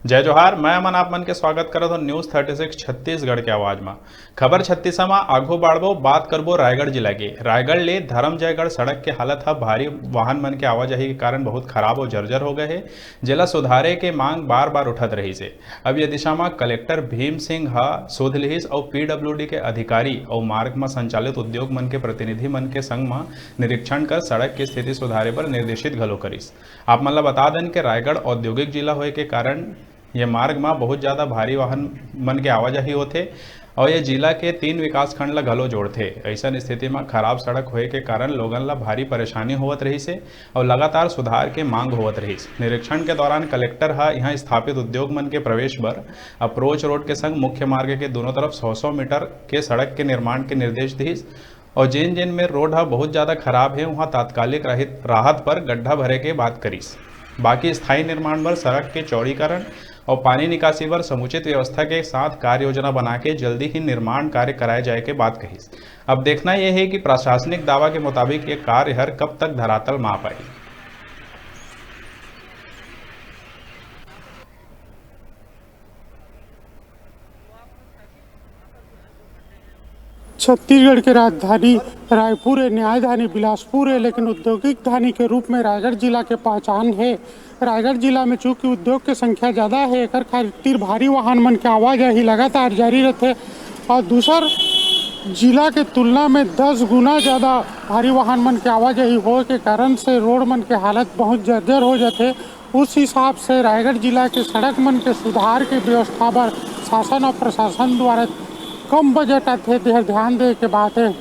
जय जोहार। मैं अमन आप मन के स्वागत करत हूँ न्यूज़ 36 छत्तीसगढ़ के आवाज में। खबर छत्तीसा में आघो बाढ़बो बात करबो रायगढ़ जिला की। रायगढ़ ले धर्मजयगढ़ सड़क के हालत है भारी वाहन मन के आवाजाही के कारण बहुत खराब और जर्जर हो गए है, जिला सुधारे के मांग बार बार उठत रही से। अब ये दिशा में कलेक्टर भीम सिंह हा शोध लिहिस और PWD के अधिकारी और मार्ग में संचालित उद्योग मन के प्रतिनिधि मन के संग में निरीक्षण कर सड़क की स्थिति सुधारे पर निर्देशित घलो करिस। आप मन ला बता दें कि रायगढ़ औद्योगिक जिला होए के कारण ये मार्ग में बहुत ज़्यादा भारी वाहन मन के आवाजाही होते और ये जिला के 3 विकास खंड ला घलो जोड़ते। ऐसा स्थिति में खराब सड़क होए के कारण लोगन ला भारी परेशानी होवत रही से और लगातार सुधार के मांग होवत रही। निरीक्षण के दौरान कलेक्टर हा यहाँ स्थापित उद्योग मन के प्रवेश पर अप्रोच रोड के संग मुख्य मार्ग के दोनों तरफ 100 मीटर के सड़क के निर्माण के निर्देश दिस और जिन जिन में रोड हा बहुत ज़्यादा खराब है वहाँ तात्कालिक राहत पर गड्ढा भरे के बात करीस। बाकी स्थायी निर्माण पर सड़क के चौड़ीकरण और पानी निकासी पर समुचित व्यवस्था के साथ कार्य योजना बना के जल्दी ही निर्माण कार्य कराए जाए के बात कही। अब देखना यह है कि प्रशासनिक दावा के मुताबिक ये कार्य हर कब तक धरातल में आ पाई। छत्तीसगढ़ की राजधानी रायपुर है, न्यायधानी बिलासपुर है, लेकिन औद्योगिक धानी के रूप में रायगढ़ जिला के पहचान है। रायगढ़ जिला में चूंकि उद्योग की संख्या ज़्यादा है, एकर खातिर भारी वाहन मन के आवाजाही लगातार जारी रहते और दूसर जिला के तुलना में 10 गुना ज़्यादा भारी वाहन मन के आवाजाही हो के कारण से रोड मन के हालत बहुत जर्जर हो जाते। उस हिसाब से रायगढ़ जिला के सड़क मन के सुधार के व्यवस्था पर शासन और प्रशासन द्वारा कम बजट आते ध्यान दे के बात है।